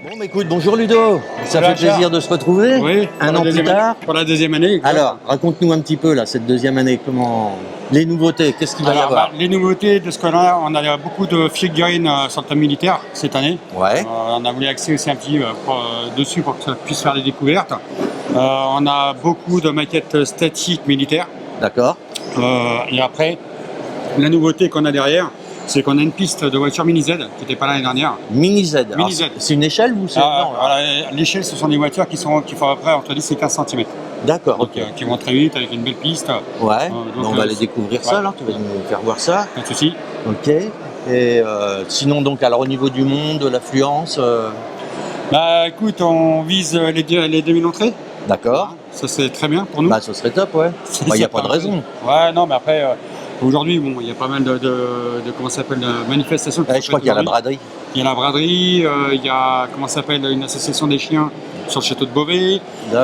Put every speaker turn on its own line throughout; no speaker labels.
Bon, bah, écoute, bonjour Ludo. Ça fait plaisir de se retrouver.
Oui,
un an plus tard.
Pour la deuxième année. Exact.
Alors, raconte-nous un petit peu là, cette deuxième année, comment les nouveautés, qu'est-ce qu'il va y avoir?
Les nouveautés de ce qu'on a beaucoup de figurines sur le thème militaire cette année.
Ouais.
On a voulu axer aussi un petit dessus pour que ça puisse faire des découvertes. On a beaucoup de maquettes statiques militaires.
D'accord.
Et après, la nouveauté qu'on a derrière, c'est qu'on a une piste de voiture Mini Z qui n'était pas là l'année dernière.
Mini Z.
Mini Z.
C'est une échelle ou c'est
l'échelle, ce sont des voitures qui font à peu près entre 10 et 15 cm.
D'accord.
Donc, qui vont très vite avec une belle piste.
Ouais. Donc, on va aller découvrir ça là. Tu vas nous faire voir ça.
Pas de souci.
Ok. Et sinon donc, alors au niveau du monde, de l'affluence.
Bah écoute, on vise les 2000 entrées.
D'accord.
Ça c'est très bien pour nous.
Bah ce serait top, ouais. Il n'y a pas de raison.
Ouais, non, mais après, aujourd'hui, bon, il y a pas mal de comment ça s'appelle, de manifestations.
Je crois qu'il y a la braderie.
Il y a la braderie, il y a, comment ça s'appelle, une association des chiens sur le château de Beauvais.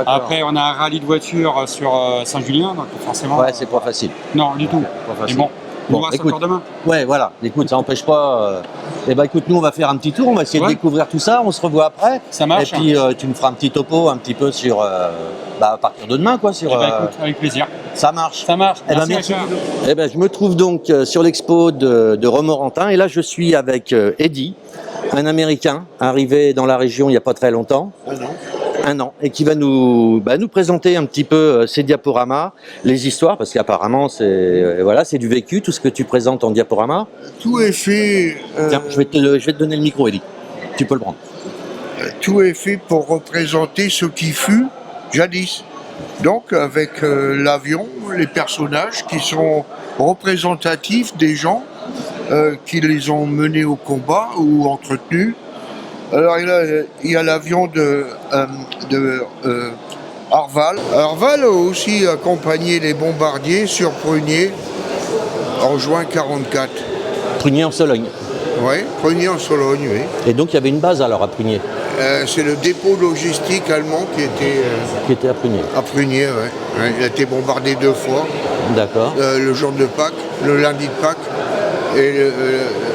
Après, on a un rallye de voitures sur Saint-Julien, donc forcément.
Ouais, c'est pas facile.
Non, du tout.
Pas facile.
Mais bon, on
Bon,
verra ça
écoute,
encore demain.
Ouais, voilà. Écoute, ça n'empêche pas. Eh ben, écoute, nous, on va faire un petit tour. On va essayer de découvrir tout ça. On se revoit après.
Ça marche.
Et puis, tu me feras un petit topo, un petit peu sur. À partir de demain, quoi. Sur.
Écoute, avec plaisir.
Ça marche.
Ça marche.
Eh ben, merci. Eh ben, je me trouve donc sur l'expo de Romorantin. Et là, je suis avec Eddie, un Américain arrivé dans la région il n'y a pas très longtemps. Un an, et qui va nous présenter un petit peu ces diaporamas, les histoires, parce qu'apparemment c'est du vécu, tout ce que tu présentes en diaporama.
Tout est fait.
Tiens, je vais te donner le micro, Eddie. Tu peux le prendre.
Tout est fait pour représenter ce qui fut jadis. Donc avec l'avion, les personnages qui sont représentatifs des gens qui les ont menés au combat ou entretenus. Alors il y a l'avion de Arval. Arval a aussi accompagné les bombardiers sur Prunier en juin 1944.
Prunier en Sologne.
Oui, Prunier en Sologne, oui.
Et donc il y avait une base alors à Prunier.
C'est le dépôt logistique allemand qui était
à Prunier.
À Prunier, oui. Ouais, il a été bombardé 2 fois.
D'accord.
Le jour de Pâques, le lundi de Pâques. Et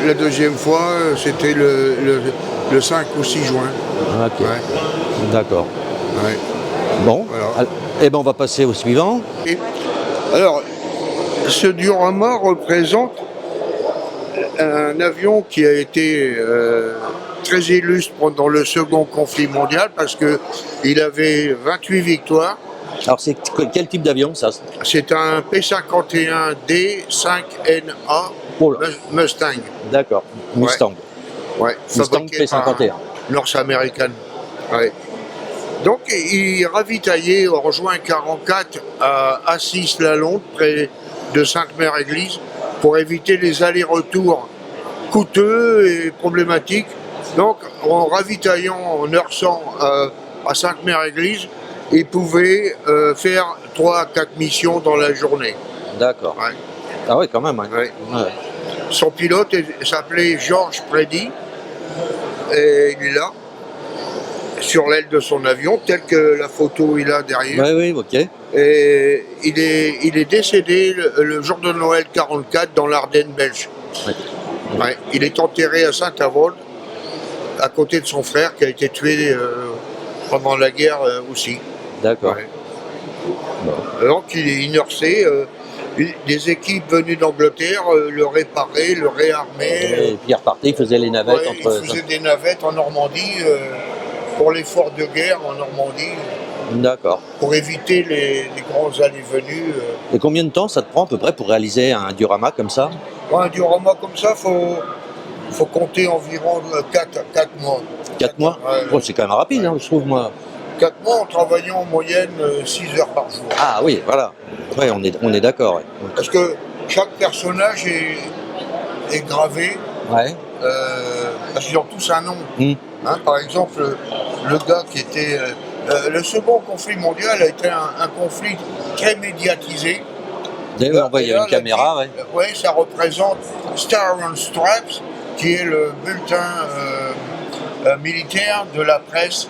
la deuxième fois, c'était le 5 ou 6 juin.
Ok. Ouais. D'accord.
Ouais.
Bon, voilà. Eh ben on va passer au suivant.
Et, alors, ce diorama représente un avion qui a été très illustre pendant le second conflit mondial parce qu'il avait 28 victoires.
Alors c'est quel type d'avion ça?
C'est un P-51D 5NA Mustang.
D'accord, Mustang.
Ouais.
Mustang P-51.
North American. Ouais. Donc il ravitaillait en juin 1944 à Assis-la-Londe, près de Sainte-Mère-Église, pour éviter les allers-retours coûteux et problématiques. Donc en ravitaillant, en heurçant à Sainte-Mère-Église, il pouvait faire 3 à 4 missions dans la journée.
D'accord. Ouais. Ah oui, quand même. Hein.
Ouais. Ouais. Son pilote s'appelait George Preddy, et il est là, sur l'aile de son avion, tel que la photo il a derrière.
Oui, ok.
Et il est décédé le jour de Noël 1944 dans l'Ardenne belge. Ouais. Ouais. Il est enterré à Saint-Avold, à côté de son frère qui a été tué pendant la guerre aussi.
D'accord.
Ouais. Bon. Donc il est inercé. Des équipes venues d'Angleterre le réparaient, le réarmaient.
Et puis il repartait, il faisait les navettes
Il faisait des navettes en Normandie pour l'effort de guerre en Normandie.
D'accord.
Pour éviter les grands allées-venues.
Et combien de temps ça te prend à peu près pour réaliser un diorama comme ça?
Un diorama comme ça, faut compter environ 4 mois.
4 mois? Ouais. C'est quand même rapide, hein, je trouve, moi.
4 mois en travaillant en moyenne 6 heures par jour.
Ah oui, voilà. Ouais, on est d'accord. Ouais.
Parce que chaque personnage est gravé.
Ouais.
Parce qu'ils ont tous un nom. Hein, par exemple, le gars qui était... le second conflit mondial a été un conflit très médiatisé.
D'ailleurs, on voit, il y a une caméra.
Oui, ça représente Star on Stripes, qui est le bulletin militaire de la presse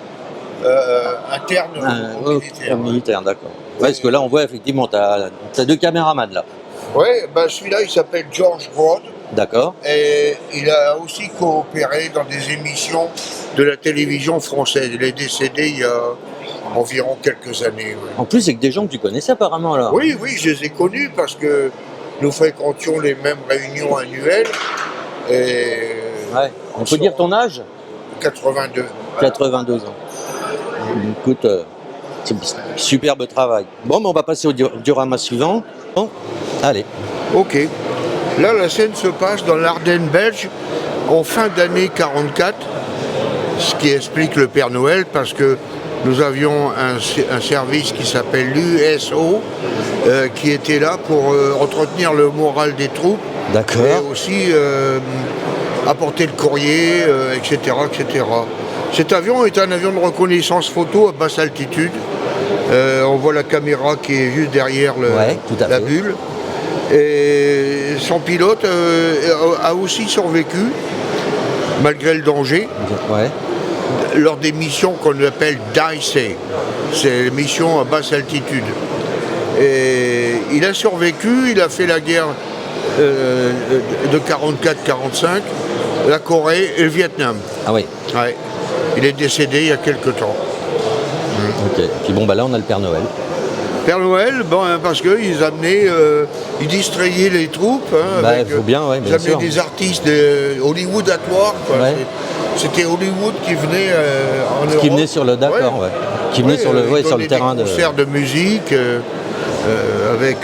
interne
au militaire. D'accord. Ouais, parce que là, on voit effectivement, tu as 2 caméramans là.
Oui, ben celui-là, il s'appelle George Broad.
D'accord.
Et il a aussi coopéré dans des émissions de la télévision française. Il est décédé il y a environ quelques années. Ouais.
En plus, c'est que des gens que tu connaissais apparemment alors.
Oui, oui, je les ai connus parce que nous fréquentions les mêmes réunions annuelles. Et
Ouais. On peut dire ton âge?
82.
82 ans. Écoute, c'est superbe travail. Bon, mais on va passer au diorama suivant. Bon, allez.
Ok. Là, la scène se passe dans l'Ardenne belge en fin d'année 44, ce qui explique le Père Noël parce que nous avions un service qui s'appelle l'USO qui était là pour entretenir le moral des troupes.
D'accord.
Et aussi apporter le courrier, etc., etc. Cet avion est un avion de reconnaissance photo à basse altitude. On voit la caméra qui est juste derrière la bulle. Et son pilote a aussi survécu, malgré le danger, lors des missions qu'on appelle DICE. C'est les missions à basse altitude. Et il a survécu, il a fait la guerre de 44-45, la Corée et le Vietnam.
Ah oui.
Ouais. Il est décédé il y a quelques temps.
Ok. Puis bon, bah là, on a le Père Noël.
Père Noël, bon, parce qu'ils amenaient, ils distrayaient les troupes. Hein,
bah, il faut bien, ouais, bien sûr.
Ils amenaient des artistes de Hollywood à Toire.
Ouais.
C'était Hollywood qui venait en Europe.
Qui venait sur le d'accord, ouais. Qui venait sur le terrain de.
Concert de musique avec.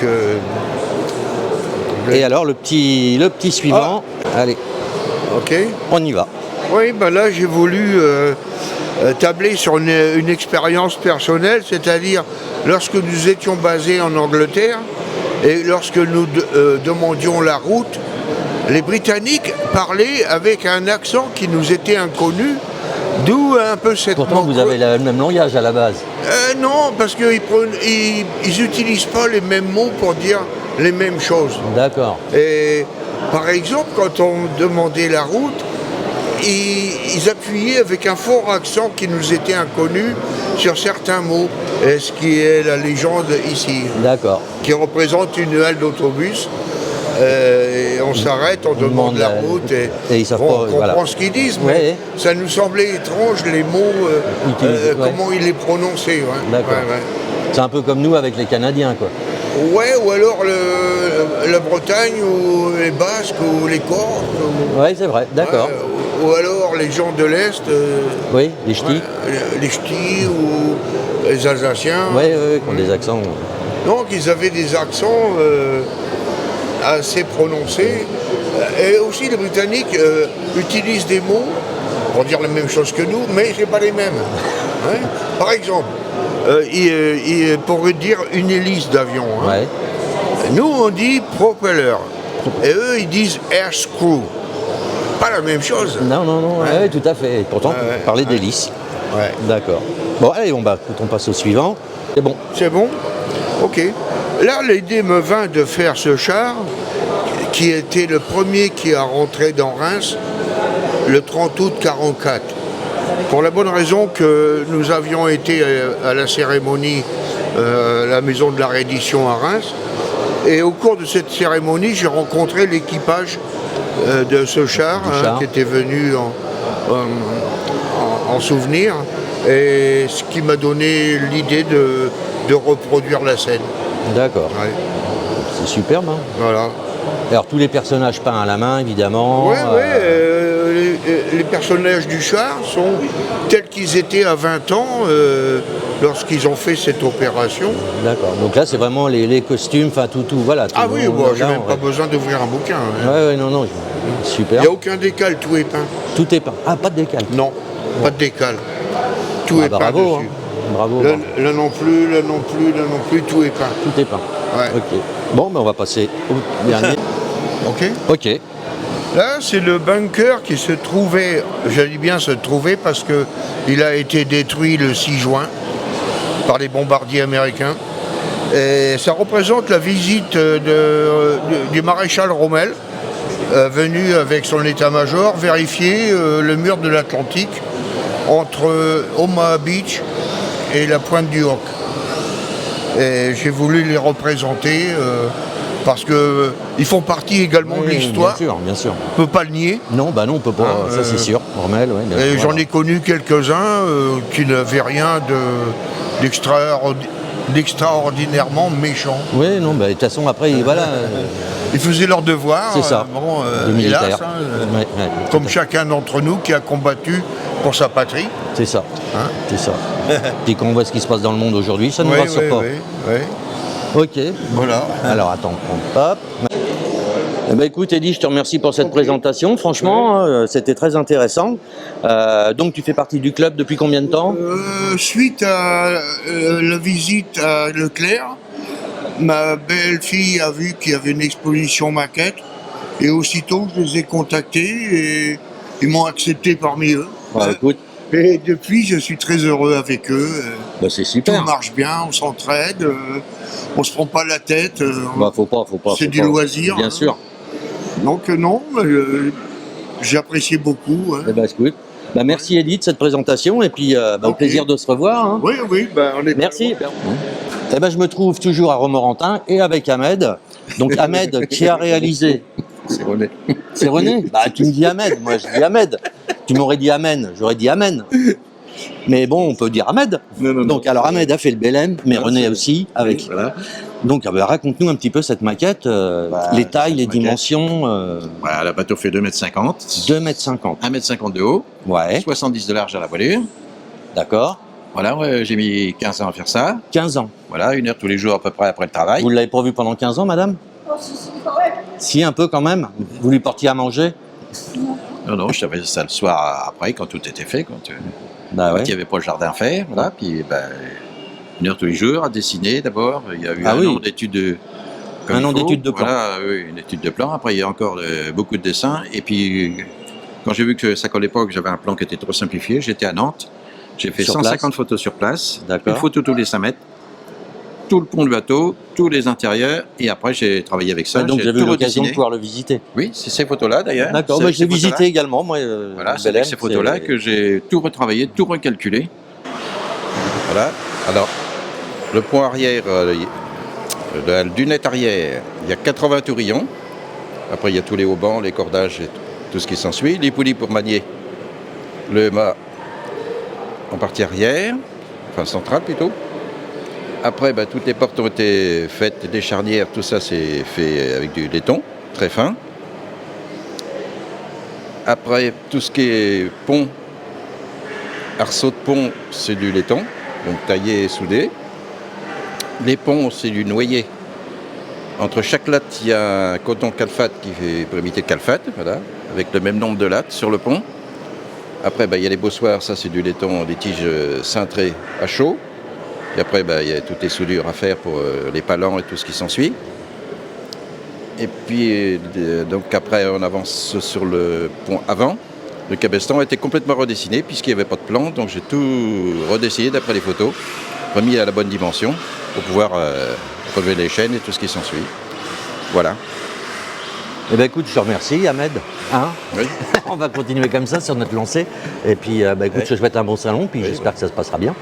Et alors le petit suivant. Allez.
Ok.
On y va.
Oui, ben là j'ai voulu tabler sur une expérience personnelle, c'est-à-dire lorsque nous étions basés en Angleterre et lorsque nous demandions la route, les Britanniques parlaient avec un accent qui nous était inconnu, d'où un peu cette...
Pourtant vous avez le même langage à la base.
Non, parce qu'ils n'utilisent pas les mêmes mots pour dire les mêmes choses.
D'accord.
Et par exemple, quand on demandait la route, ils appuyaient avec un fort accent qui nous était inconnu sur certains mots, ce qui est la légende ici.
D'accord.
Qui représente une halle d'autobus. Et on s'arrête, on demande la route et
ils savent
on
pas,
comprend ce qu'ils disent, mais ça nous semblait étrange les mots, comment ils les prononçaient. Ouais.
D'accord. Ouais. C'est un peu comme nous avec les Canadiens, quoi.
Ouais, ou alors la Bretagne, ou les Basques, ou les Corses.
Oui, c'est vrai, d'accord.
Ou alors les gens de l'Est.
Oui, les ch'tis.
Les ch'tis ou les Alsaciens.
Oui, qui ont des accents.
Donc ils avaient des accents assez prononcés. Et aussi les Britanniques utilisent des mots pour dire la même chose que nous, mais c'est pas les mêmes. Hein. Par exemple, pour dire une hélice d'avion. Hein. Ouais. Nous on dit propeller. Et eux ils disent air screw. Pas la même chose.
Non, non, non, ouais, tout à fait. Pourtant, parler d'hélice.
Ouais.
D'accord. Bon, allez, on passe au suivant. C'est bon.
C'est bon? Ok. Là, l'idée me vint de faire ce char, qui était le premier qui a rentré dans Reims le 30 août 1944. Pour la bonne raison que nous avions été à la cérémonie à la maison de la reddition à Reims. Et au cours de cette cérémonie, j'ai rencontré l'équipage de ce char, qui était venu en souvenir, et ce qui m'a donné l'idée de reproduire la scène.
D'accord. Ouais. C'est superbe. Hein.
Voilà.
Alors tous les personnages peints à la main, évidemment.
Oui, les personnages du char sont tels qu'ils étaient à 20 ans lorsqu'ils ont fait cette opération.
D'accord. Donc là, c'est vraiment les costumes, enfin tout, voilà. Tout
oui, j'ai même pas besoin d'ouvrir un bouquin.
Oui, non, super.
Il n'y a aucun décal, tout est peint.
Tout est peint. Ah, pas de décal.
Non, pas de décal. Tout est peint dessus.
Hein. Bravo.
Là non plus, tout est peint.
Tout est peint.
Ouais.
Ok. Bon, on va passer au dernier. Ok.
Là, c'est le bunker qui se trouvait, je dis bien se trouvait parce qu'il a été détruit le 6 juin par les bombardiers américains. Et ça représente la visite du maréchal Rommel, venu avec son état-major vérifier le mur de l'Atlantique entre Omaha Beach et la pointe du Hawk. Et j'ai voulu les représenter parce qu'ils font partie également de l'histoire.
Bien sûr.
On ne peut pas le nier.
Non, bah non, on peut pas, ça c'est sûr. Rommel, ouais,
Et j'en ai connu quelques-uns qui n'avaient rien d'extraordinairement méchant.
Oui, non, bah, de toute façon, après, voilà.
Ils faisaient leur devoir.
C'est ça. Les militaires.
Hélas, comme chacun d'entre nous qui a combattu pour sa patrie.
C'est ça.
Hein,
c'est ça. Puis quand on voit ce qui se passe dans le monde aujourd'hui, ça ne nous rassure pas. Ok.
Voilà.
Alors attends, hop. Eh ben, écoute Eddy, je te remercie pour cette présentation. Franchement, c'était très intéressant. Donc tu fais partie du club depuis combien de temps?
Suite à la visite à Leclerc, ma belle-fille a vu qu'il y avait une exposition maquette et aussitôt je les ai contactés et ils m'ont accepté parmi eux.
Ouais, écoute.
Et depuis, je suis très heureux avec eux.
Bah, c'est super.
Tout marche bien, on s'entraide, on se prend pas la tête.
Bah, faut pas.
C'est du loisir.
Bien sûr.
Donc non, j'ai apprécié beaucoup.
Eh ben, écoute. Bah, merci Eddy de cette présentation et puis au plaisir de se revoir. Hein.
Oui, on est
merci. Eh ben, je me trouve toujours à Romorantin et avec Ahmed. Donc Ahmed qui a réalisé.
C'est René.
C'est René? Bah tu me dis Ahmed, moi je dis Ahmed. Tu m'aurais dit Amen, j'aurais dit Amen. Mais bon, on peut dire Ahmed.
Non.
Donc alors Ahmed a fait le Belém, mais René aussi avec.
Voilà.
Donc raconte-nous un petit peu cette maquette, les tailles, les dimensions.
Voilà, le bateau fait 2,50 m.
2,50 m.
1,50 m de haut.
Ouais.
70 de large à la voilure.
D'accord.
Voilà, j'ai mis 15 ans à faire ça.
15 ans.
Voilà, 1 heure tous les jours à peu près après le travail.
Vous l'avez pas vu pendant 15 ans, madame?
Oh, si, quand même.
Si, un peu quand même. Vous lui portiez à manger?
Non, je savais ça le soir après, quand tout était fait, quand
Bah ouais.
il n'y avait pas le jardin fait. Voilà, puis 1 heure tous les jours à dessiner d'abord. Il y a eu un an d'études de...
Un an d'études de plan.
Voilà, oui, une étude de plan. Après, il y a encore beaucoup de dessins. Et puis, quand j'ai vu que ça collait pas, que j'avais un plan qui était trop simplifié, j'étais à Nantes. J'ai fait 150 photos sur place.
D'accord.
Une photo tous les 5 mètres. Tout le pont du bateau, tous les intérieurs. Et après, j'ai travaillé avec ça.
Donc, j'avais eu l'occasion de pouvoir le visiter.
Oui, c'est ces photos-là d'ailleurs.
D'accord, je l'ai visité également, moi.
Voilà, c'est avec ces photos-là que j'ai tout retravaillé, tout recalculé. Voilà. Alors, le pont arrière, de la dunette arrière, il y a 80 tourillons. Après, il y a tous les haubans, les cordages et tout ce qui s'ensuit. Les poulies pour manier le mât en partie arrière, enfin centrale plutôt. Après, toutes les portes ont été faites, des charnières, tout ça c'est fait avec du laiton, très fin. Après, tout ce qui est pont, arceau de pont, c'est du laiton, donc taillé et soudé. Les ponts, c'est du noyer. Entre chaque latte, il y a un coton calfate qui fait pour imiter le calfate, voilà, avec le même nombre de lattes sur le pont. Après, il y a les bossoirs, ça c'est du laiton, des tiges cintrées à chaud. Et après, il y a toutes les soudures à faire pour les palans et tout ce qui s'ensuit. Et puis, donc après, on avance sur le pont avant. Le cabestan a été complètement redessiné puisqu'il n'y avait pas de plan. Donc j'ai tout redessiné d'après les photos, remis à la bonne dimension pour pouvoir relever les chaînes et tout ce qui s'ensuit. Voilà.
Eh bien écoute, je te remercie Ahmed. Hein
oui.
On va continuer comme ça sur notre lancée. Et puis écoute, je te souhaite un bon salon, puis j'espère que ça se passera bien.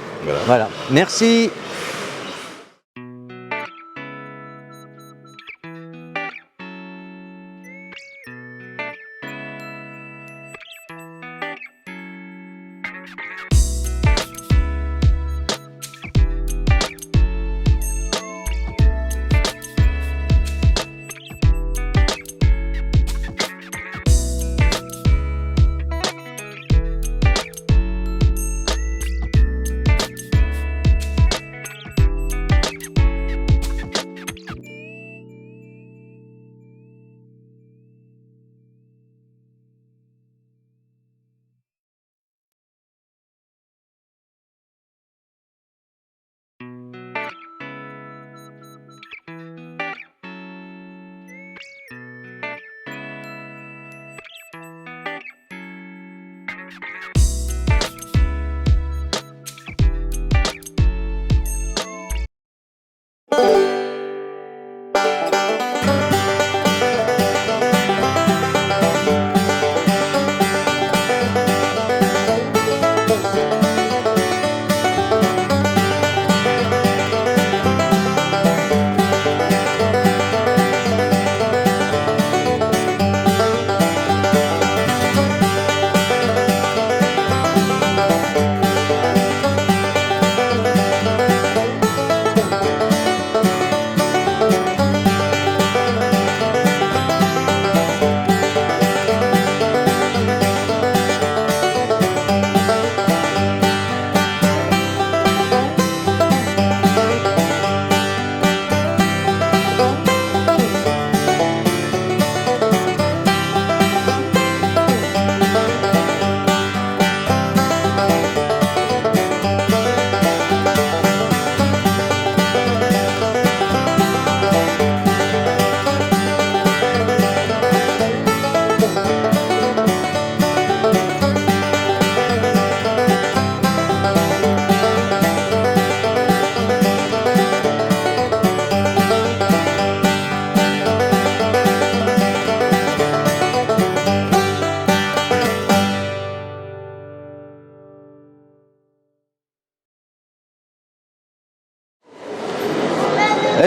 Voilà. Merci.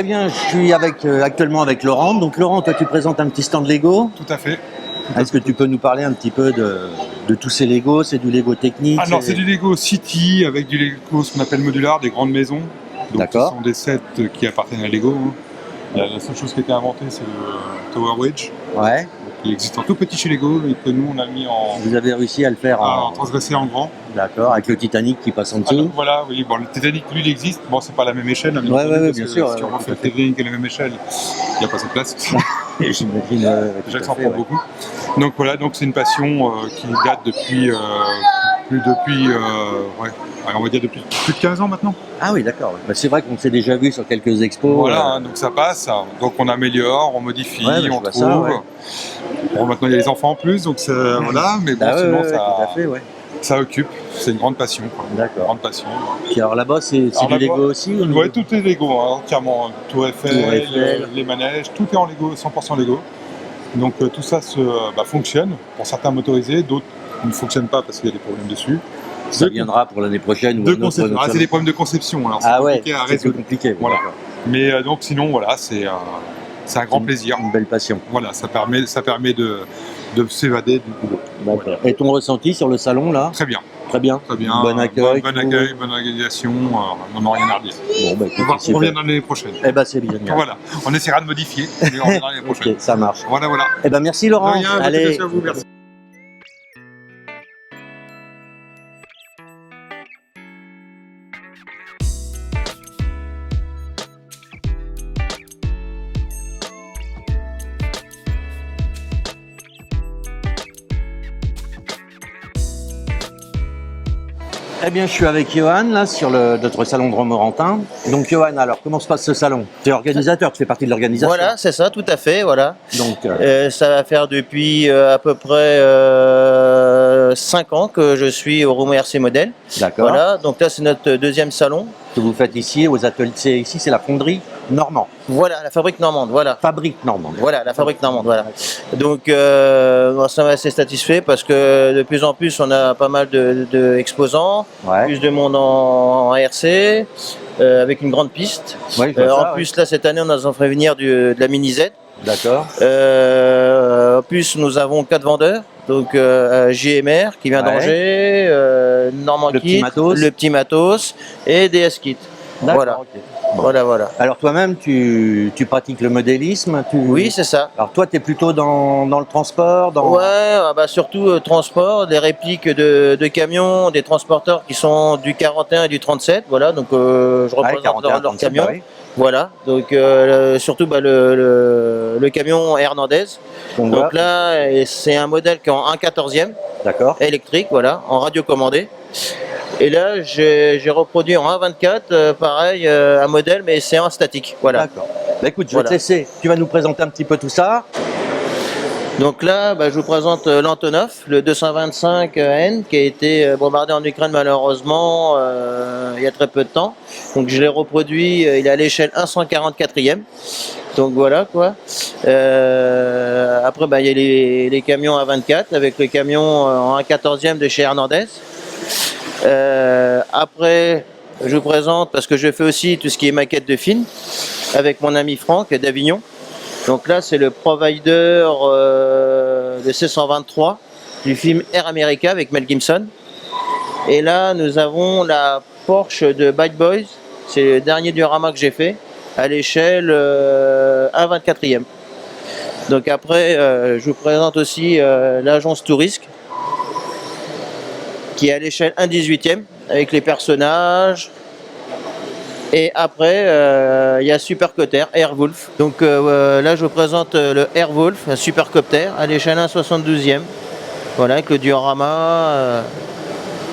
Eh bien, je suis actuellement avec Laurent. Donc Laurent, toi tu présentes un petit stand Lego.
Tout à fait.
Est-ce que tu peux nous parler un petit peu de tous ces Lego? C'est du Lego technique?
Alors c'est du Lego City avec du Lego ce qu'on appelle modular, des grandes maisons. Donc ce sont des sets qui appartiennent à Lego. La seule chose qui a été inventée c'est le Tower Bridge.
Ouais.
Il existe en tout petit chez Lego et que nous on a mis en...
Vous avez réussi à le faire
en transgressé en grand.
D'accord, avec le Titanic qui passe en dessous.
Alors, voilà, oui, bon, le Titanic lui il existe, bon c'est pas la même échelle. Hein,
bien sûr.
Si on refait le Titanic à la même échelle, il n'y a pas cette place.
J'imagine.
Déjà que ça en prend beaucoup. Donc voilà, donc c'est une passion qui date depuis on va dire depuis plus de 15 ans maintenant.
Ah oui, d'accord. Bah, c'est vrai qu'on s'est déjà vu sur quelques expos.
Voilà, donc ça passe. Donc on améliore, on modifie, on trouve.
Ça, ouais.
Bon, maintenant il y a les enfants en plus, donc voilà, mais bon, sinon ça occupe. C'est une grande passion.
D'accord.
Une grande passion.
Puis alors là-bas, c'est du Lego aussi
Oui, tout est Lego, entièrement. Tour Eiffel, les manèges, tout est en Lego, 100% Lego. Donc tout ça fonctionne pour certains motorisés, d'autres ne fonctionnent pas parce qu'il y a des problèmes dessus.
Ça viendra pour l'année prochaine.
C'est des problèmes de conception, alors c'est compliqué à résoudre.
Compliqué.
Voilà. Mais donc sinon, voilà, c'est un grand plaisir.
Une belle passion.
Voilà, ça permet de s'évader du boulot.
Voilà. Et ton ressenti sur le salon là?
Très bien.
Très bien.
Très bien.
Bon accueil.
Bonne organisation. On n'a rien à redire.
Bon,
on revient l'année prochaine.
Eh ben c'est bien.
Voilà, on essaiera de modifier, mais on reviendra l'année prochaine.
Ok, ça marche.
Voilà.
Eh ben merci Laurent.
Rien,
allez.
À vous, merci.
Eh bien, je suis avec Johan, là, sur notre salon de Romorantin. Donc, Johan, alors, comment se passe ce salon? Tu es organisateur, tu fais partie de l'organisation.
Voilà, c'est ça, tout à fait, voilà.
Donc,
ça va faire depuis à peu près 5 ans que je suis au Romo RC Model.
D'accord.
Voilà, donc là, c'est notre deuxième salon.
Que vous faites ici, aux ateliers, ici, c'est la fonderie normande.
Voilà, la fabrique normande, voilà.
Fabrique normande.
Voilà, la fabrique normande, voilà. Donc, ça m'a assez satisfait parce que de plus en plus, on a pas mal de exposants, plus de monde en RC, avec une grande piste.
Ouais,
en plus, là, cette année, on a fait venir de la Mini Z.
D'accord.
En plus, nous avons 4 vendeurs. Donc JMR qui vient d'Angers, Normand Kit, le petit matos et DS Kit. Voilà.
Okay.
Bon. Voilà.
Alors toi-même, tu pratiques le modélisme?
Oui, c'est ça.
Alors toi, tu es plutôt dans le transport
Ouais, surtout transport, des répliques de camions, des transporteurs qui sont du 41 et du 37. Voilà, donc je représente leur camion. Oui. Voilà, donc surtout le camion Hernandez. Donc là, c'est un modèle qui est en 1/14e, électrique, voilà, en radiocommandé. Et là, j'ai reproduit en 1/24, pareil, un modèle, mais c'est en statique. Voilà.
D'accord. Bah, écoute, je vais te laisser. Tu vas nous présenter un petit peu tout ça.
Donc là, je vous présente l'Antonov, le 225N, qui a été bombardé en Ukraine malheureusement il y a très peu de temps. Donc je l'ai reproduit, il est à l'échelle 1/144e. Donc voilà quoi. Après, il y a les camions à 24 avec le camion en 1/14e de chez Hernandez. Après, je vous présente, parce que je fais aussi tout ce qui est maquette de film avec mon ami Franck d'Avignon. Donc là, c'est le provider de C123 du film Air America avec Mel Gibson. Et là, nous avons la Porsche de Bad Boys. C'est le dernier diorama que j'ai fait à l'échelle 1/24e. Donc après, je vous présente aussi l'agence Tourisque qui est à l'échelle 1/18e avec les personnages. Et après, il y a Supercopter, Airwolf. Donc là, je vous présente le Airwolf, un Supercopter à l'échelle 1/72e. Voilà, avec le diorama.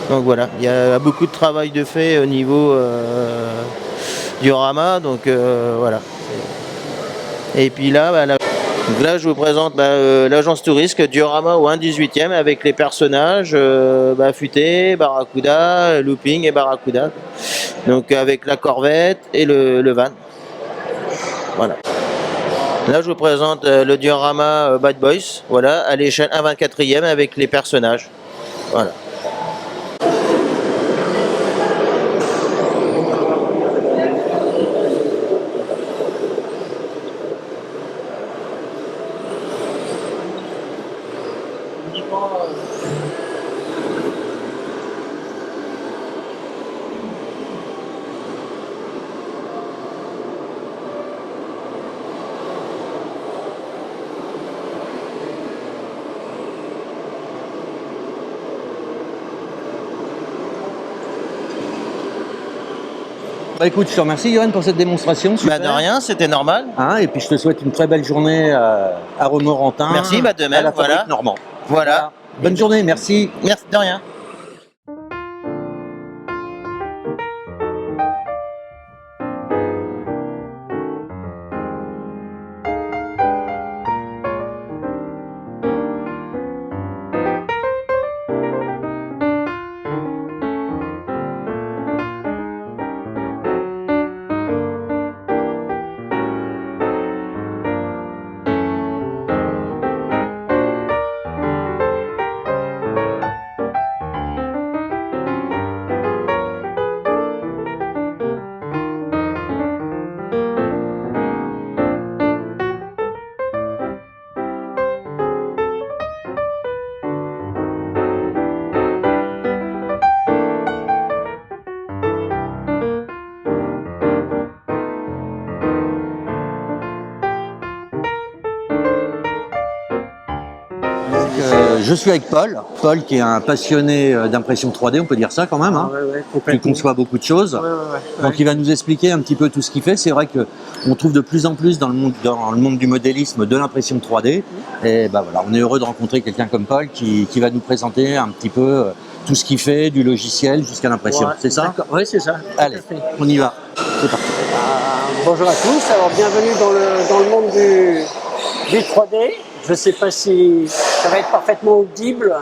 Donc voilà, il y a beaucoup de travail de fait au niveau diorama. Donc voilà. Et puis là, donc là, je vous présente l'agence Tourisque, diorama au 1/18e avec les personnages Futé, Barracuda, Looping et Barracuda. Donc avec la Corvette et le van. Voilà. Là, je vous présente le diorama Bad Boys, voilà, à l'échelle 1/24e avec les personnages. Voilà.
uniquement.
Bah écoute, je te remercie Johan pour cette démonstration.
Bah,
super.
de rien, c'était normal.
Hein, et puis je te souhaite une très belle journée à Romorantin.
Merci, bah, de même,
à la fabrique
voilà.
Normand.
Voilà.
Bonne journée, merci.
Merci, de rien.
Je suis avec Paul. Paul qui est un passionné d'impression 3D, on peut dire ça quand même. Hein.
Ouais,
Qui
complètement.
conçoit beaucoup de choses.
Ouais.
Donc il va nous expliquer un petit peu tout ce qu'il fait. C'est vrai qu'on trouve de plus en plus dans le monde du modélisme de l'impression 3D. Et bah voilà, on est heureux de rencontrer quelqu'un comme Paul qui va nous présenter un petit peu tout ce qu'il fait, du logiciel jusqu'à l'impression.
Ouais,
c'est ça?
Oui, c'est ça.
Allez,
Tout à fait.
on y va. C'est parti.
Bonjour à tous, alors bienvenue dans le monde du 3D. Je ne sais pas si ça va être parfaitement audible.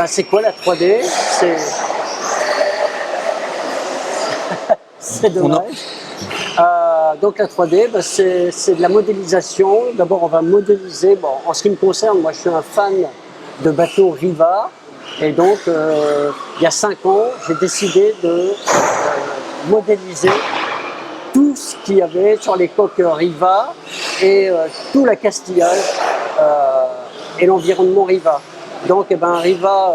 C'est quoi la 3D? C'est dommage. Donc la 3D, c'est de la modélisation. D'abord, on va modéliser. Bon, en ce qui me concerne, moi je suis un fan de bateaux Riva. Et donc, il y a 5 ans, j'ai décidé de modéliser tout ce qu'il y avait sur les coques Riva et tout l'accastillage et l'environnement Riva. Donc, Riva,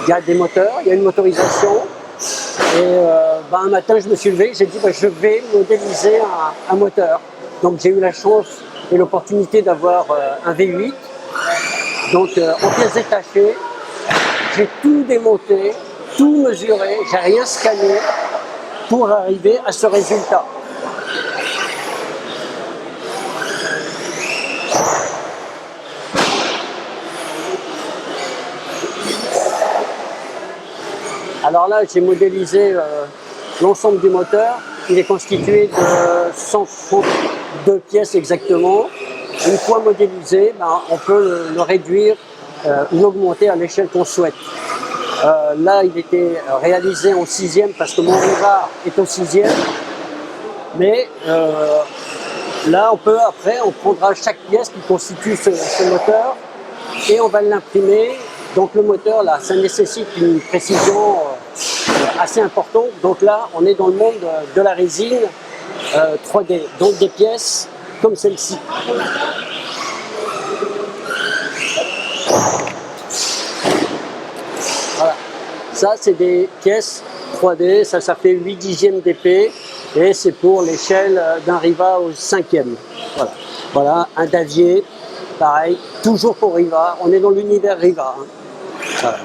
il y a des moteurs, il y a une motorisation. Et un matin, je me suis levé, j'ai dit je vais modéliser un moteur. Donc, j'ai eu la chance et l'opportunité d'avoir un V8. Donc, en pièces détachées, j'ai tout démonté, tout mesuré, j'ai rien scanné pour arriver à ce résultat. Alors là, j'ai modélisé l'ensemble du moteur. Il est constitué de 132 pièces exactement. Une fois modélisé, on peut le réduire ou l'augmenter à l'échelle qu'on souhaite. Là, il était réalisé en 6e parce que mon Riva est au 6e. Mais là, on prendra chaque pièce qui constitue ce moteur et on va l'imprimer. Donc le moteur, là, ça nécessite une précision assez importante. Donc là, on est dans le monde de la résine 3D. Donc des pièces comme celle-ci. Voilà. Ça, c'est des pièces 3D. Ça fait 8/10 d'épée. Et c'est pour l'échelle d'un Riva au 5e. Voilà. Voilà, un Davier. Pareil, toujours pour Riva. On est dans l'univers Riva. Hein. Voilà.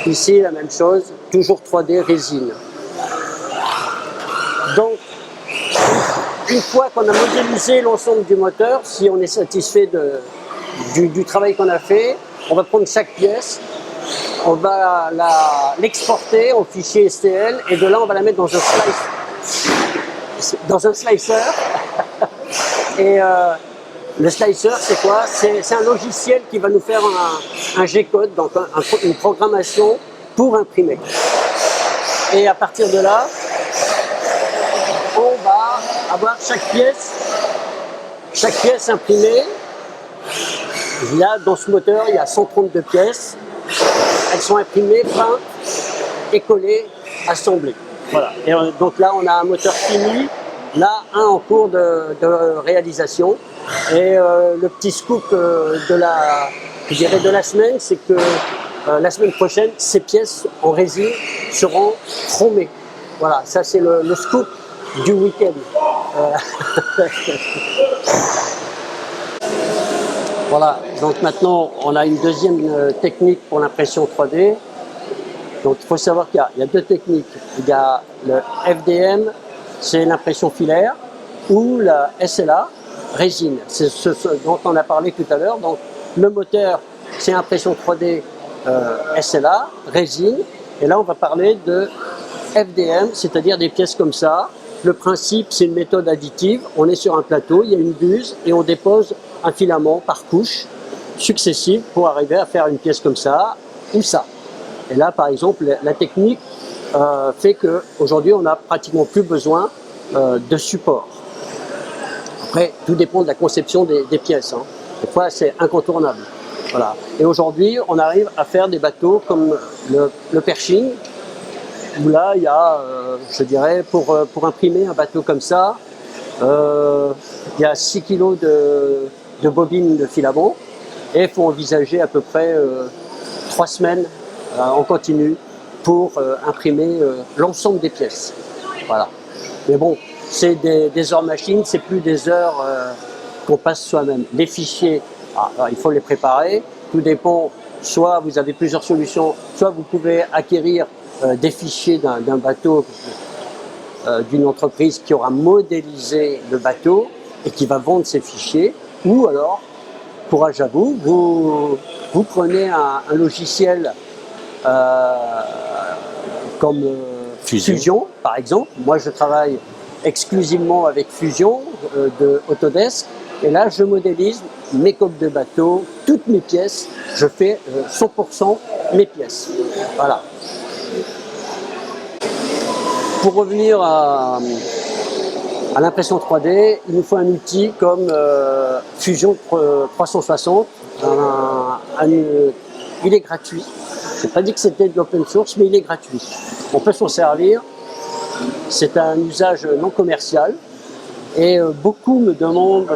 Ici, la même chose, toujours 3D résine. Donc, une fois qu'on a modélisé l'ensemble du moteur, si on est satisfait du travail qu'on a fait, on va prendre chaque pièce, on va l'exporter en fichier STL et de là, on va la mettre dans un slicer. Et le slicer, c'est quoi? C'est un logiciel qui va nous faire un G-code, donc une programmation pour imprimer. Et à partir de là, on va avoir chaque pièce imprimée. Là, dans ce moteur, il y a 132 pièces. Elles sont imprimées, peintes et collées, assemblées. Voilà. Et donc là, on a un moteur fini Là, un en cours de réalisation. Et le petit scoop je dirais de la semaine, c'est que la semaine prochaine, ces pièces en résine seront chromées. Voilà, ça c'est le scoop du week-end. Voilà, donc maintenant on a une deuxième technique pour l'impression 3D. Donc il faut savoir qu'il y a deux techniques. Il y a le FDM, c'est l'impression filaire, ou la SLA, résine. C'est ce dont on a parlé tout à l'heure. Donc le moteur, c'est impression 3D SLA, résine. Et là on va parler de FDM, c'est-à-dire des pièces comme ça. Le principe, c'est une méthode additive. On est sur un plateau, il y a une buse et on dépose un filament par couche successive pour arriver à faire une pièce comme ça ou ça. Et là, par exemple, la technique fait qu'aujourd'hui, on n'a pratiquement plus besoin de support. Après, tout dépend de la conception des pièces. Hein. Des fois, c'est incontournable. Voilà. Et aujourd'hui, on arrive à faire des bateaux comme le Pershing, où là, il y a, je dirais, pour imprimer un bateau comme ça, il y a 6 kg de bobines de filament, et il faut envisager à peu près 3 semaines en continu pour imprimer l'ensemble des pièces. Voilà. Mais bon, c'est des heures machines, c'est plus des heures qu'on passe soi-même. Les fichiers, alors, il faut les préparer, tout dépend, soit vous avez plusieurs solutions, soit vous pouvez acquérir des fichiers d'un bateau, d'une entreprise qui aura modélisé le bateau et qui va vendre ces fichiers, ou alors, courage à vous, vous prenez un logiciel comme Fusion, par exemple. Moi, je travaille exclusivement avec Fusion de Autodesk, et là, je modélise mes coques de bateau, toutes mes pièces, je fais 100% mes pièces. Voilà. Pour revenir à l'impression 3D, il nous faut un outil comme Fusion 360. Il est gratuit. Je n'ai pas dit que c'était de l'open source, mais il est gratuit. On peut s'en servir. C'est un usage non commercial. Et beaucoup me demandent,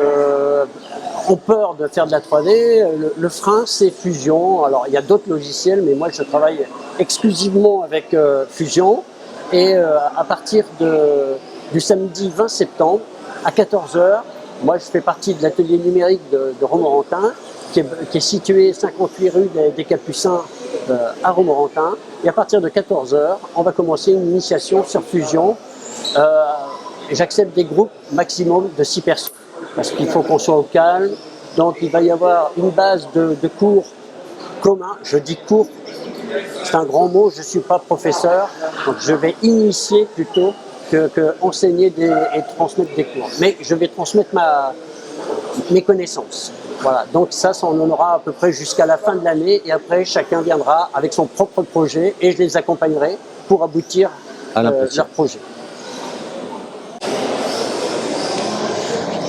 ont peur de faire de la 3D. Le frein, c'est Fusion. Alors, il y a d'autres logiciels, mais moi, je travaille exclusivement avec Fusion. Et à partir du samedi 20 septembre, à 14 h, moi je fais partie de l'atelier numérique de Romorantin, qui est situé 58 rue des Capucins à Romorantin. Et à partir de 14 h, on va commencer une initiation sur Fusion. J'accepte des groupes maximum de 6 personnes, parce qu'il faut qu'on soit au calme. Donc il va y avoir une base de cours communs. Je dis cours, c'est un grand mot, je ne suis pas professeur, donc je vais initier plutôt que enseigner et transmettre des cours. Mais je vais transmettre mes connaissances. Voilà, donc ça on en aura à peu près jusqu'à la fin de l'année, et après chacun viendra avec son propre projet et je les accompagnerai pour aboutir à leur projet.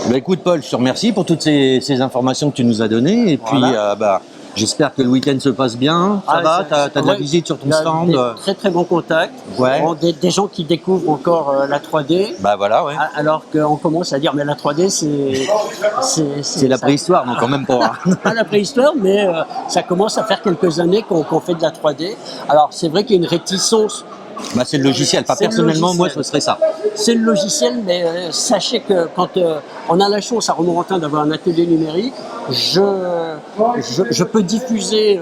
Bah, écoute Paul, je te remercie pour toutes ces informations que tu nous as données, et puis
Voilà.
j'espère que le week-end se passe bien. Ça va, t'as de la visite sur ton stand?
Des très très bons contacts.
Ouais.
Des gens qui découvrent encore la 3D.
Bah voilà, ouais.
Alors qu'on commence à dire mais la 3D
C'est la préhistoire, donc quand même pas.
Pas la préhistoire, mais ça commence à faire quelques années qu'on fait de la 3D. Alors c'est vrai qu'il y a une réticence.
Bah, c'est le logiciel. Pas personnellement, moi, ce serait ça.
C'est le logiciel, mais sachez que quand on a la chance à Romorantin d'avoir un atelier numérique, je peux diffuser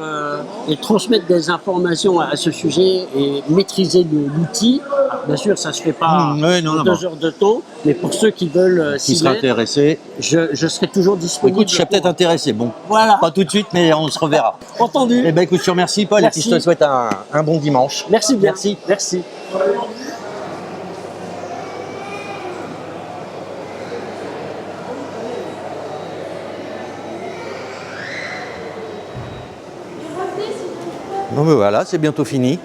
et transmettre des informations à ce sujet et maîtriser l'outil. Bien sûr, ça ne se fait pas en 2 heures de temps, mais pour ceux qui veulent
s'y mettre, intéressés,
je serai toujours disponible.
Écoute, je serais peut-être intéressé. Bon,
voilà.
Pas tout de suite, mais on se reverra.
Entendu.
Eh ben, écoute, je te remercie, Paul,
Merci.
et puis je te souhaite un bon dimanche.
Merci bien.
Merci. Bon, ben voilà, c'est bientôt fini.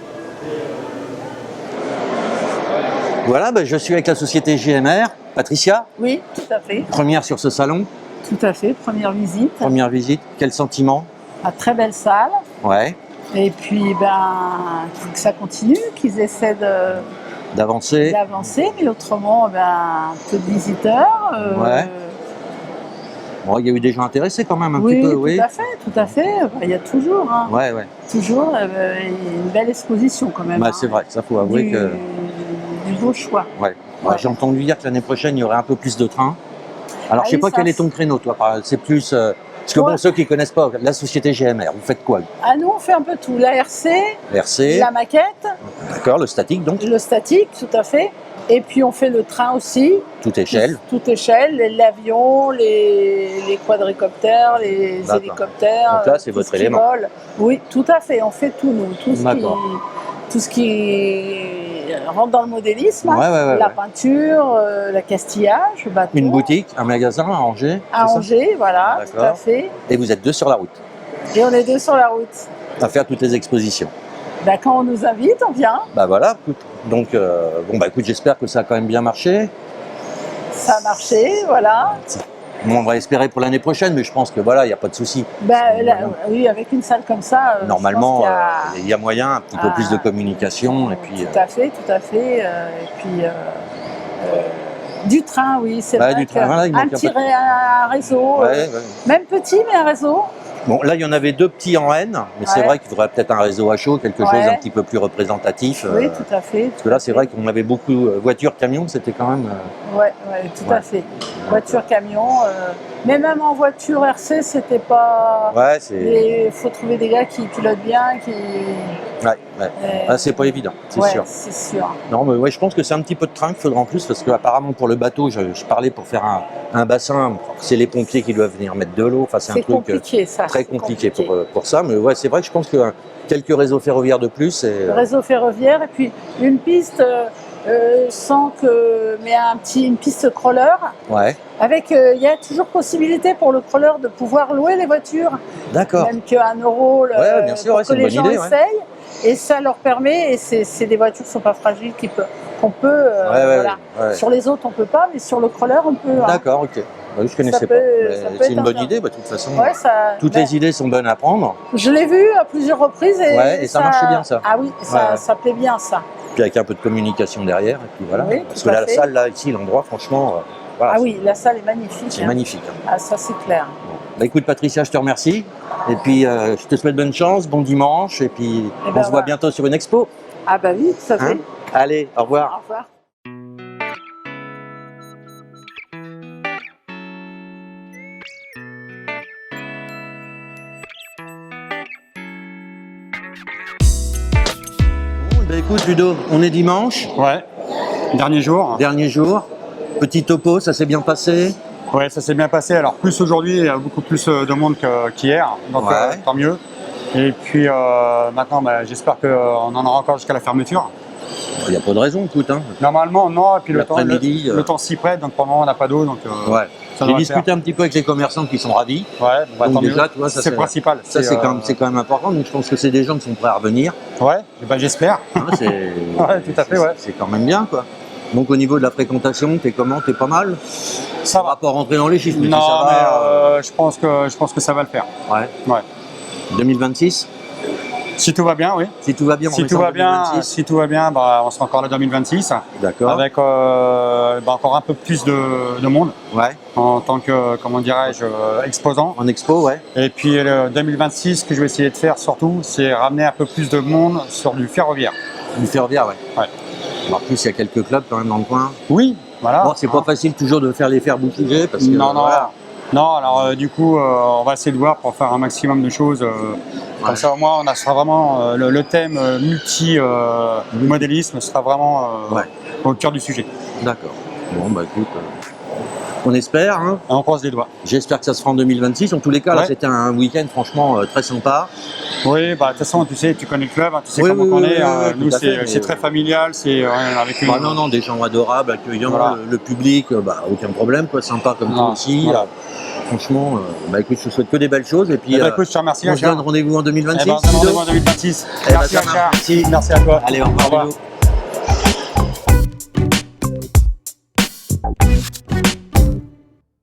Voilà, ben je suis avec la société GMR. Patricia,
Oui, tout à fait.
première sur ce salon,
Tout à fait. Première visite.
première visite. Quel sentiment?
À très belle salle.
Ouais.
Et puis, que ça continue, qu'ils essaient
D'avancer.
mais autrement, peu de visiteurs.
Ouais. Bon, il y a eu des gens intéressés quand même un
Oui,
petit peu,
tout
oui.
tout à fait. Il y a toujours, hein,
Ouais, ouais.
toujours une belle exposition quand même.
Bah,
hein.
c'est vrai, ça faut avouer que.
Du beau choix.
Ouais. Ouais, j'ai entendu dire que l'année prochaine, il y aurait un peu plus de trains. Alors,
Ah
je sais
oui,
pas
ça,
quel est ton créneau, toi. C'est plus. Parce que
Ouais.
bon, ceux qui connaissent pas la société GMR, vous faites quoi?
Ah, nous, on fait un peu tout. La RC,
RC,
la maquette,
d'accord, le statique donc,
le statique, tout à fait. Et puis, on fait le train aussi.
toute échelle.
Toute échelle, l'avion, les quadricoptères, les
D'accord.
hélicoptères.
Donc là, c'est
tout
votre
ce qui
élément.
vole. Oui, tout à fait. On fait tout, nous.
D'accord.
Tout ce qui rentre dans le modélisme.
Ouais, ouais, ouais,
la
ouais.
peinture, l'accastillage, le bateau.
Une boutique, un magasin à Angers.
À
c'est ça
Angers, voilà, tout à
D'accord.
fait.
Et vous êtes 2 sur la route
Et on est 2 sur la route.
à faire toutes les expositions.
Quand on nous invite, on vient.
Bah voilà, écoute. Donc, bon, bah écoute, j'espère que ça a quand même bien marché.
Ça a marché, voilà.
Bon, on va espérer pour l'année prochaine, mais je pense que voilà, il n'y a pas de souci.
Oui, avec une salle comme ça,
Normalement,
je pense
il y a moyen, un petit peu plus de communication. Et puis,
tout à fait. Et puis, du train, oui, c'est
Ouais,
vrai.
du train, voilà, il
un
manque un
petit
peu de-
un réseau,
ouais, ouais.
même petit, mais un réseau.
Bon, là, il y en avait 2 petits en N, mais c'est
Ouais.
vrai qu'il faudrait peut-être un réseau à chaud, quelque chose
Ouais.
un petit peu plus représentatif.
Oui, tout à fait.
Parce que là, c'est vrai qu'on avait beaucoup voitures, camions, c'était quand même.
Oui, tout à fait. Voiture, camion. Mais même en voiture RC, c'était pas.
Ouais, c'est.
Il faut trouver des gars qui pilotent bien, qui.
Ouais, ouais. Ah, c'est pas évident, c'est
ouais,
sûr.
c'est sûr.
Non, mais ouais, je pense que c'est un petit peu de train qu'il faudra en plus, parce qu'apparemment pour le bateau, je parlais pour faire un bassin, c'est les pompiers qui doivent venir mettre de l'eau. Enfin, c'est un
C'est
truc
compliqué, ça.
très
c'est
compliqué pour ça. Mais ouais, c'est vrai que je pense que quelques réseaux ferroviaires de plus. Et,
Le réseau ferroviaire, et puis une piste mais une piste crawler.
ouais,
Avec, il y a toujours possibilité pour le crawler de pouvoir louer les voitures,
d'accord.
même qu'à 1 euro,
Ouais, bien sûr,
pour
ouais,
que
c'est une
les
bonne
gens
idée, ouais.
essayent. Et ça leur permet, et c'est des voitures qui ne sont pas fragiles, qu'on peut,
Ouais,
voilà.
ouais.
Sur les autres, on ne peut pas, mais sur le crawler, on peut. hein.
D'accord, ok. Bah, je connaissais
Ça
pas.
peut-
Mais
ça peut
c'est
être
une bonne
un-
idée, bah, de toute façon.
Ouais, ça,
Toutes les idées sont bonnes à prendre.
Je l'ai vu à plusieurs reprises et,
Ouais, et ça marchait bien, ça.
Ah oui,
Ouais.
ça plaît bien ça.
Puis avec un peu de communication derrière, et puis voilà.
Oui,
Parce
tout
que
à
la
fait.
salle, là, ici, l'endroit, franchement, voilà,
Ah oui, la salle est magnifique.
c'est
hein.
magnifique. Hein.
Ah, ça c'est clair.
Bah écoute Patricia, je te remercie. Et puis je te souhaite bonne chance, bon dimanche. Et puis
Eh
on
ben,
se voit
voilà.
bientôt sur une expo.
Ah bah oui, tout à fait.
Hein Allez, au revoir.
Au revoir.
Bon, bah écoute Ludo, on est dimanche,
Ouais, dernier jour.
dernier jour. Petit topo, ça s'est bien passé.
Ouais, ça s'est bien passé. Alors plus aujourd'hui, il y a beaucoup plus de monde qu'hier, donc
Ouais.
tant mieux. Et puis maintenant, j'espère qu'on en aura encore jusqu'à la fermeture.
Il n'y a pas de raison, écoute. Hein.
Normalement, non. Et puis le temps,
L'après-midi,
le temps s'y prête, donc pour le moment, on n'a pas d'eau, donc
Ouais.
ça
J'ai
devrait
discuté
faire.
un petit peu avec les commerçants qui sont ravis.
Ouais,
Donc
tant
déjà,
mieux.
tu vois, ça,
c'est le principal.
Ça, c'est quand même important. Donc je pense que c'est des gens qui sont prêts à revenir.
Ouais, et j'espère.
Hein, c'est
Ouais, tout à fait, ouais.
c'est quand même bien, quoi. Donc au niveau de la fréquentation, t'es comment? T'es pas mal?
Ça
On va
va.
pas rentrer dans les chiffres, mais
Non,
si ça va.
je pense que ça va le faire.
Ouais.
Ouais.
2026?
Si tout va bien, oui.
Si tout va bien, on
Si
met
tout
ça en
va bien,
2026.
si tout va bien, on sera encore là en 2026.
D'accord.
Avec encore un peu plus de monde
Ouais.
en tant que, comment dirais-je, exposant.
En expo, ouais.
Et puis le 2026, ce que je vais essayer de faire surtout, c'est ramener un peu plus de monde sur du ferroviaire.
Du ferroviaire, ouais.
Ouais.
En plus, il y a quelques clubs quand même dans le coin.
Oui, voilà.
Bon, c'est pas facile toujours de faire les faire bouger parce que.
Non, non,
voilà.
non. Alors du coup, on va essayer de voir pour faire un maximum de choses. Comme ça, au moins, on sera vraiment le thème multi-modélisme sera vraiment
Ouais.
au cœur du sujet.
D'accord. Bon, bah écoute, on espère. Hein.
Et on croise les doigts.
J'espère que ça se fera en 2026. En tous les cas, là,
Ouais.
c'était un week-end franchement très sympa.
Oui, de toute façon, tu sais, tu connais le club, hein, tu sais
Oui,
comment
oui,
on
oui,
est.
oui, oui,
Nous,
tout à fait,
c'est
mais-
très familial, c'est avec une.
Bah, non, des gens adorables, accueillants,
Voilà.
le public, aucun problème, quoi, sympa comme toi
Non,
aussi.
voilà.
Franchement, écoute, je te souhaite que des belles choses et puis
Eh ben, écoute, je te remercie,
on se
Achard.
donne rendez-vous en 2026.
Eh ben, on se donne
Ludo.
rendez-vous en 2026.
Eh ben,
Merci,
ça marche.
Achard.
Merci.
Merci à toi.
Allez, au revoir. Ludo.